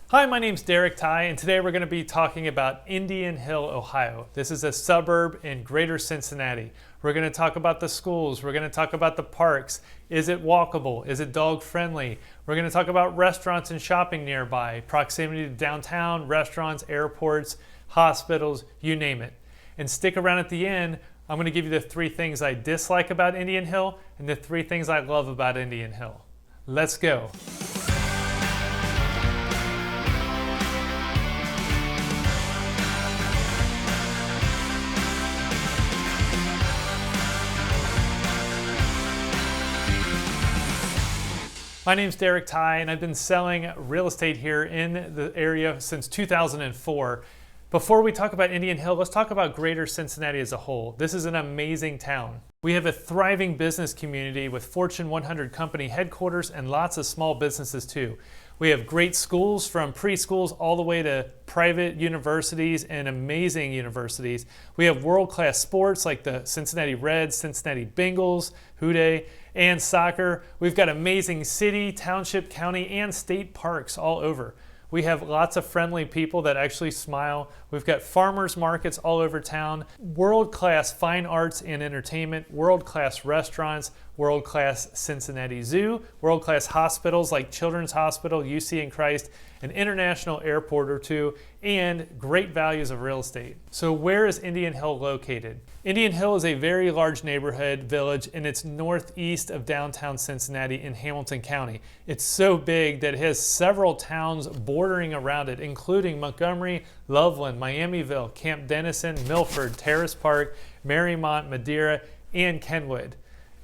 Hi, my name's Derek Ty, and today we're going to be talking about Indian Hill, Ohio. This is a suburb in Greater Cincinnati. We're going to talk about the schools. We're going to talk about the parks. Is it walkable? Is it dog friendly? We're going to talk about restaurants and shopping nearby, proximity to downtown, restaurants, airports, hospitals, you name it. And stick around at the end. I'm going to give you the 3 things I dislike about Indian Hill and the 3 things I love about Indian Hill. Let's go. My name's Derek Ty, and I've been selling real estate here in the area since 2004. Before we talk about Indian Hill, let's talk about Greater Cincinnati as a whole. This is an amazing town. We have a thriving business community with Fortune 100 company headquarters and lots of small businesses too. We have great schools from preschools all the way to private universities and amazing universities. We have world-class sports like the Cincinnati Reds, Cincinnati Bengals, Houday, and soccer. We've got amazing city, township, county, and state parks all over. We have lots of friendly people that actually smile. We've got farmers markets all over town, world-class fine arts and entertainment, world-class restaurants, world-class Cincinnati Zoo, world-class hospitals like Children's Hospital, UC and Christ, an international airport or two, and great values of real estate. So where is Indian Hill located? Indian Hill is a very large neighborhood village, and it's northeast of downtown Cincinnati in Hamilton County. It's so big that it has several towns bordering around it, including Montgomery, Loveland, Miamiville, Camp Dennison, Milford, Terrace Park, Mariemont, Madeira, and Kenwood.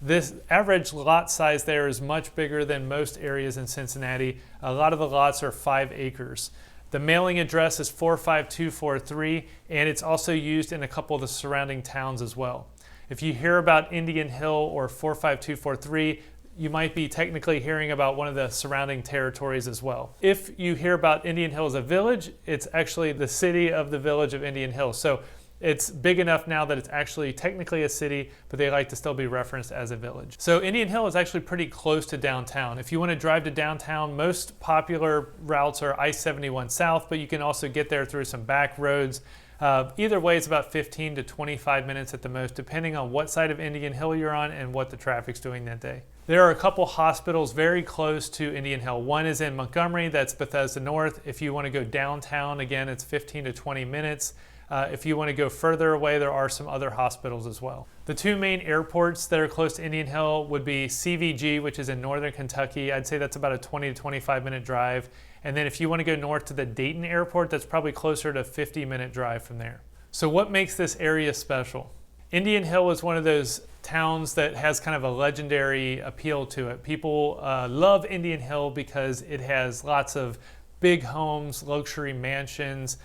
This average lot size there is much bigger than most areas in Cincinnati. A lot of the lots are 5 acres. The mailing address is 45243, and it's also used in a couple of the surrounding towns as well. If you hear about Indian Hill or 45243, you might be technically hearing about one of the surrounding territories as well. If you hear about Indian Hill as a village, it's actually the city of the village of Indian Hill. So it's big enough now that it's actually technically a city, but they like to still be referenced as a village. So Indian Hill is actually pretty close to downtown. If you want to drive to downtown, most popular routes are I-71 South, but you can also get there through some back roads. Either way, it's about 15 to 25 minutes at the most, depending on what side of Indian Hill you're on and what the traffic's doing that day. There are a couple hospitals very close to Indian Hill. One is in Montgomery, that's Bethesda North. If you want to go downtown, again, it's 15 to 20 minutes. If you want to go further away, there are some other hospitals as well. The 2 main airports that are close to Indian Hill would be CVG, which is in northern Kentucky. I'd say that's about a 20 to 25 minute drive. And then if you want to go north to the Dayton airport, that's probably closer to a 50-minute drive from there. So what makes this area special? Indian Hill is one of those towns that has kind of a legendary appeal to it. People love Indian Hill because it has lots of big homes, luxury mansions.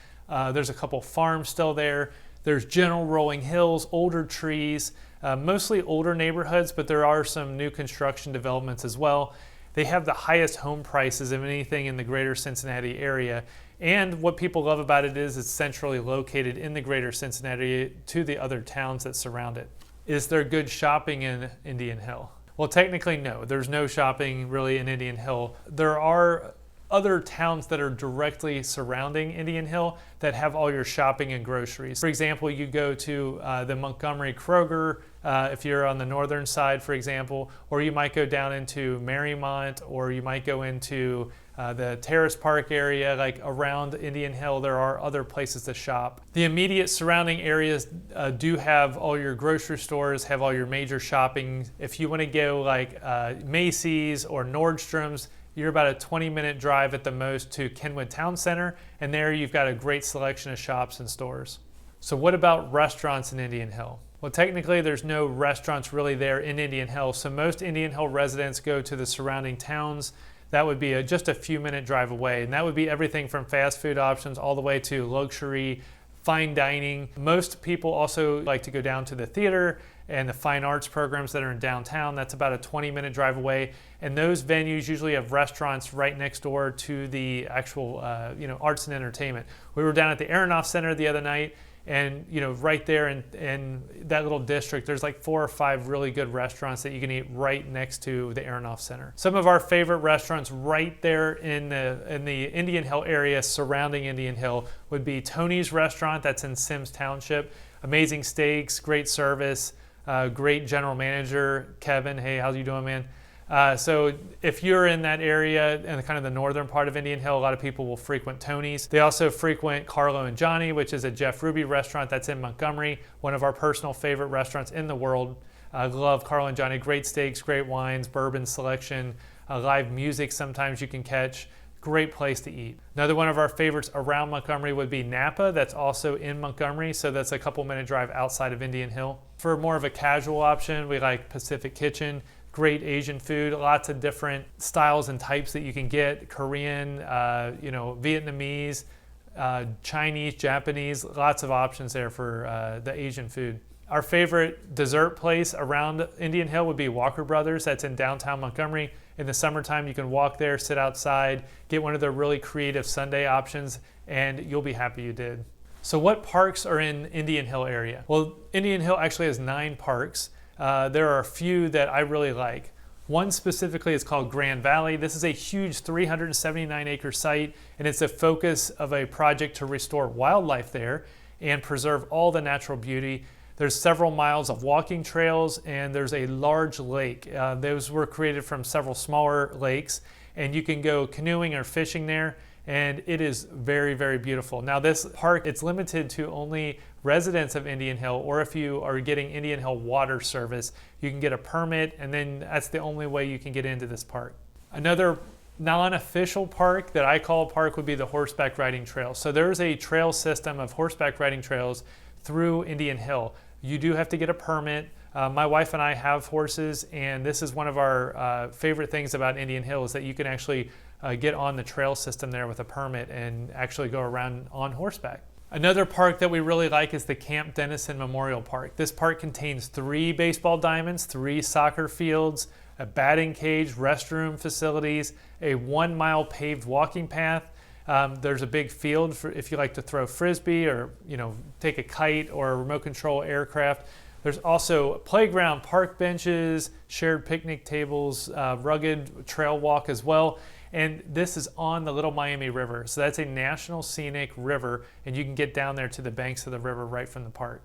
There's a couple farms still there. There's gentle rolling hills, older trees, mostly older neighborhoods, but there are some new construction developments as well. They have the highest home prices of anything in the Greater Cincinnati area. And what people love about it is it's centrally located in the Greater Cincinnati to the other towns that surround it. Is there good shopping in Indian Hill? Well, technically no. There's no shopping really in Indian Hill. There are other towns that are directly surrounding Indian Hill that have all your shopping and groceries. For example, you go to the Montgomery Kroger if you're on the northern side, for example, or you might go down into Mariemont, or you might go into the Terrace Park area. Like around Indian Hill, there are other places to shop. The immediate surrounding areas do have all your grocery stores, have all your major shopping. If you want to go like Macy's or Nordstrom's, you're about a 20-minute drive at the most to Kenwood Town Center, and there you've got a great selection of shops and stores. So what about restaurants in Indian Hill? Well, technically there's no restaurants really there in Indian Hill, so most Indian Hill residents go to the surrounding towns. That would be just a few minute drive away, and that would be everything from fast food options all the way to luxury, fine dining. Most people also like to go down to the theater and the fine arts programs that are in downtown. That's about a 20-minute drive away. And those venues usually have restaurants right next door to the actual arts and entertainment. We were down at the Aronoff Center the other night, And right there in that little district, there's like 4 or 5 really good restaurants that you can eat right next to the Aronoff Center. Some of our favorite restaurants right there in the Indian Hill area surrounding Indian Hill would be Tony's Restaurant, that's in Sims Township. Amazing steaks, great service, great general manager, Kevin. Hey, how's you doing, man? So if you're in that area in kind of the northern part of Indian Hill, a lot of people will frequent Tony's. They also frequent Carlo and Johnny, which is a Jeff Ruby restaurant that's in Montgomery, one of our personal favorite restaurants in the world. I love Carlo and Johnny. Great steaks, great wines, bourbon selection, live music sometimes you can catch. Great place to eat. Another one of our favorites around Montgomery would be Napa. That's also in Montgomery, so that's a couple-minute drive outside of Indian Hill. For more of a casual option, we like Pacific Kitchen. Great Asian food, lots of different styles and types that you can get. Korean, Vietnamese, Chinese, Japanese, lots of options there for the Asian food. Our favorite dessert place around Indian Hill would be Walker Brothers. That's in downtown Montgomery. In the summertime, you can walk there, sit outside, get one of their really creative sundae options, and you'll be happy you did. So what parks are in Indian Hill area? Well, Indian Hill actually has 9 parks. There are a few that I really like. One specifically is called Grand Valley. This is a huge 379-acre site, and it's a focus of a project to restore wildlife there and preserve all the natural beauty. There's several miles of walking trails, and there's a large lake. Those were created from several smaller lakes, and you can go canoeing or fishing there, and it is very, very beautiful. Now this park, it's limited to only residents of Indian Hill, or if you are getting Indian Hill water service, you can get a permit, and then that's the only way you can get into this park. Another non-official park that I call a park would be the horseback riding trail. So there's a trail system of horseback riding trails through Indian Hill. You do have to get a permit. My wife and I have horses, and this is one of our favorite things about Indian Hill is that you can actually get on the trail system there with a permit and actually go around on horseback. Another park that we really like is the Camp Dennison Memorial Park. This park contains 3 baseball diamonds, 3 soccer fields, a batting cage, restroom facilities, a 1-mile paved walking path. There's a big field for if you like to throw frisbee or take a kite or a remote control aircraft. There's also a playground, park benches, shared picnic tables, rugged trail walk as well. And this is on the Little Miami River. So that's a national scenic river, and you can get down there to the banks of the river right from the park.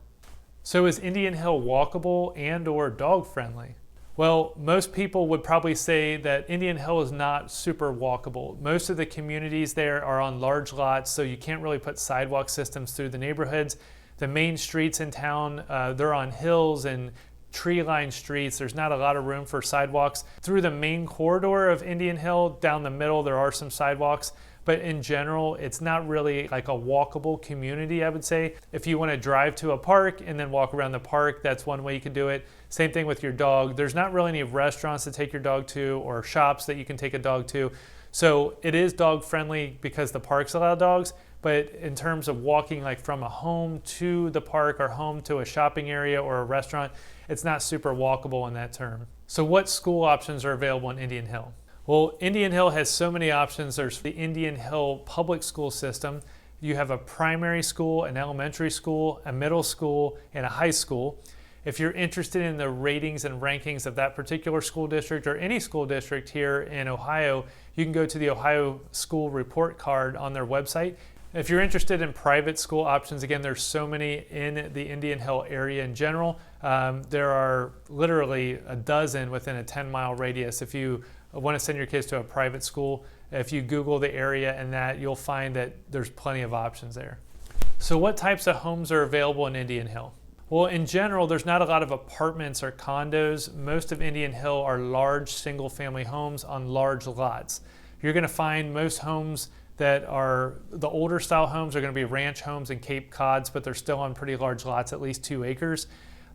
So is Indian Hill walkable and or dog friendly? Well, most people would probably say that Indian Hill is not super walkable. Most of the communities there are on large lots, so you can't really put sidewalk systems through the neighborhoods. The main streets in town, they're on hills and tree-lined streets. There's not a lot of room for sidewalks. Through the main corridor of Indian Hill, down the middle, there are some sidewalks, but in general, it's not really like a walkable community, I would say. If you want to drive to a park and then walk around the park, that's one way you can do it. Same thing with your dog. There's not really any restaurants to take your dog to or shops that you can take a dog to. So it is dog friendly because the parks allow dogs, but in terms of walking like from a home to the park or home to a shopping area or a restaurant, it's not super walkable in that term. So what school options are available in Indian Hill? Well, Indian Hill has so many options. There's the Indian Hill public school system. You have a primary school, an elementary school, a middle school, and a high school. If you're interested in the ratings and rankings of that particular school district or any school district here in Ohio, you can go to the Ohio School Report Card on their website. If you're interested in private school options, again, there's so many in the Indian Hill area in general. There are literally a dozen within a 10-mile radius. If you want to send your kids to a private school, if you Google the area and that, you'll find that there's plenty of options there. So what types of homes are available in Indian Hill? Well, in general, there's not a lot of apartments or condos. Most of Indian Hill are large single-family homes on large lots. You're going to find most homes that are the older style homes are going to be ranch homes and Cape Cods, but they're still on pretty large lots, at least 2 acres.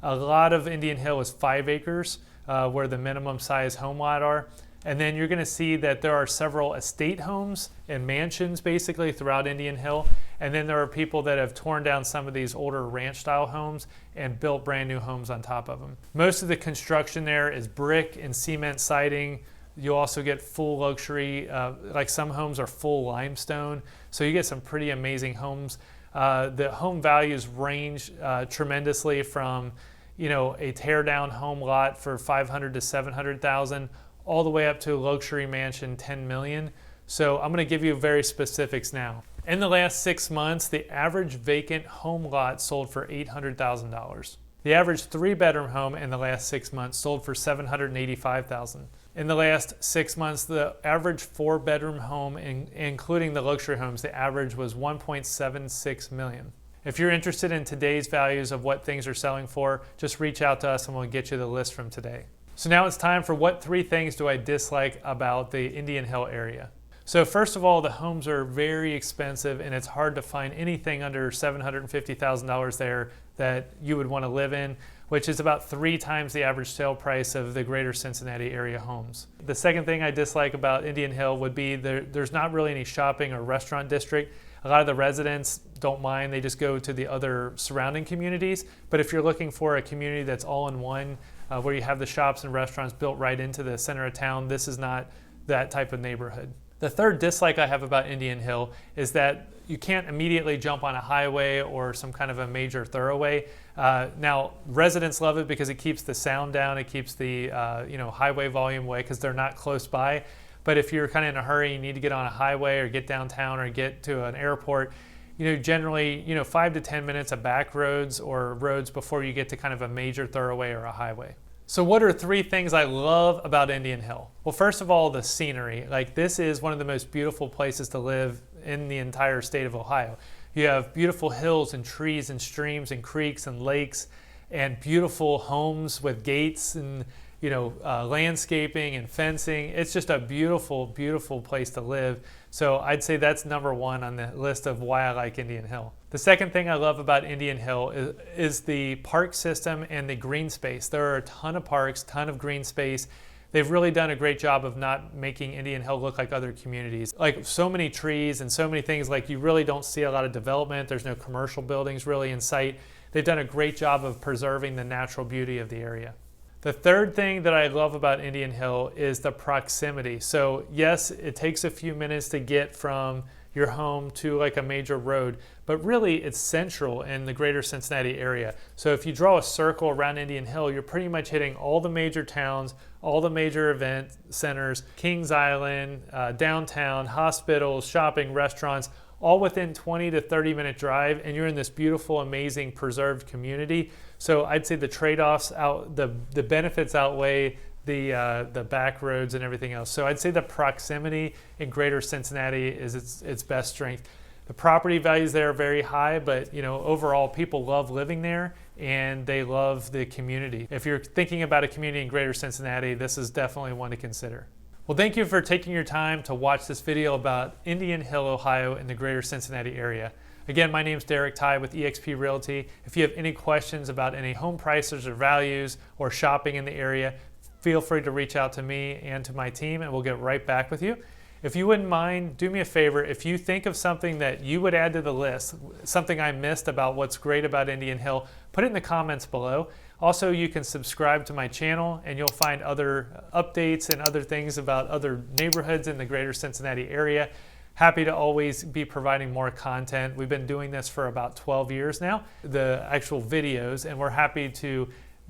A lot of Indian Hill is 5 acres, where the minimum size home lot are. And then you're going to see that there are several estate homes and mansions basically throughout Indian Hill. And then there are people that have torn down some of these older ranch style homes and built brand new homes on top of them. Most of the construction there is brick and cement siding. You'll also get full luxury, like some homes are full limestone. So you get some pretty amazing homes. The home values range tremendously from, a tear down home lot for 500 to 700,000 all the way up to a luxury mansion 10 million. So I'm going to give you very specifics now. In the last 6 months, the average vacant home lot sold for $800,000. The average 3-bedroom home in the last 6 months sold for $785,000. In the last 6 months, the average 4-bedroom home, including the luxury homes, the average was $1.76 million. If you're interested in today's values of what things are selling for, just reach out to us and we'll get you the list from today. So now it's time for what 3 things do I dislike about the Indian Hill area. So first of all, the homes are very expensive and it's hard to find anything under $750,000 there that you would want to live in, which is about 3 times the average sale price of the Greater Cincinnati area homes. The second thing I dislike about Indian Hill would be there's not really any shopping or restaurant district. A lot of the residents don't mind, they just go to the other surrounding communities. But if you're looking for a community that's all in one, where you have the shops and restaurants built right into the center of town, this is not that type of neighborhood. The third dislike I have about Indian Hill is that you can't immediately jump on a highway or some kind of a major thoroughway. Now, residents love it because it keeps the sound down, it keeps the highway volume away because they're not close by. But if you're kind of in a hurry, you need to get on a highway or get downtown or get to an airport, generally, 5 to 10 minutes of back roads or roads before you get to kind of a major thoroughway or a highway. So what are 3 things I love about Indian Hill? Well, first of all, the scenery. This is one of the most beautiful places to live in the entire state of Ohio. You have beautiful hills and trees and streams and creeks and lakes and beautiful homes with gates and landscaping and fencing. It's just a beautiful, beautiful place to live. So I'd say that's number 1 on the list of why I like Indian Hill. The second thing I love about Indian Hill is the park system and the green space. There are a ton of parks, ton of green space. They've really done a great job of not making Indian Hill look like other communities. So many trees and so many things, you really don't see a lot of development. There's no commercial buildings really in sight. They've done a great job of preserving the natural beauty of the area. The third thing that I love about Indian Hill is the proximity. So yes, it takes a few minutes to get from your home to a major road, but really it's central in the Greater Cincinnati area. So if you draw a circle around Indian Hill, you're pretty much hitting all the major towns, all the major event centers, Kings Island, downtown, hospitals, shopping, restaurants, all within 20 to 30 minute drive, and you're in this beautiful, amazing, preserved community. So I'd say the trade-offs the benefits outweigh the back roads and everything else. So I'd say the proximity in Greater Cincinnati is its best strength. The property values there are very high, but overall people love living there and they love the community. If you're thinking about a community in Greater Cincinnati, this is definitely one to consider. Well, thank you for taking your time to watch this video about Indian Hill, Ohio in the Greater Cincinnati area. Again, my name is Derek Ty with eXp Realty. If you have any questions about any home prices or values or shopping in the area, feel free to reach out to me and to my team and we'll get right back with you. If you wouldn't mind, do me a favor. If you think of something that you would add to the list, something I missed about what's great about Indian Hill, put it in the comments below. Also, you can subscribe to my channel and you'll find other updates and other things about other neighborhoods in the Greater Cincinnati area. Happy to always be providing more content. We've been doing this for about 12 years now, the actual videos, and we're happy to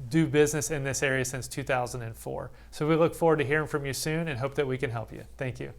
do business in this area since 2004. So we look forward to hearing from you soon and hope that we can help you. Thank you.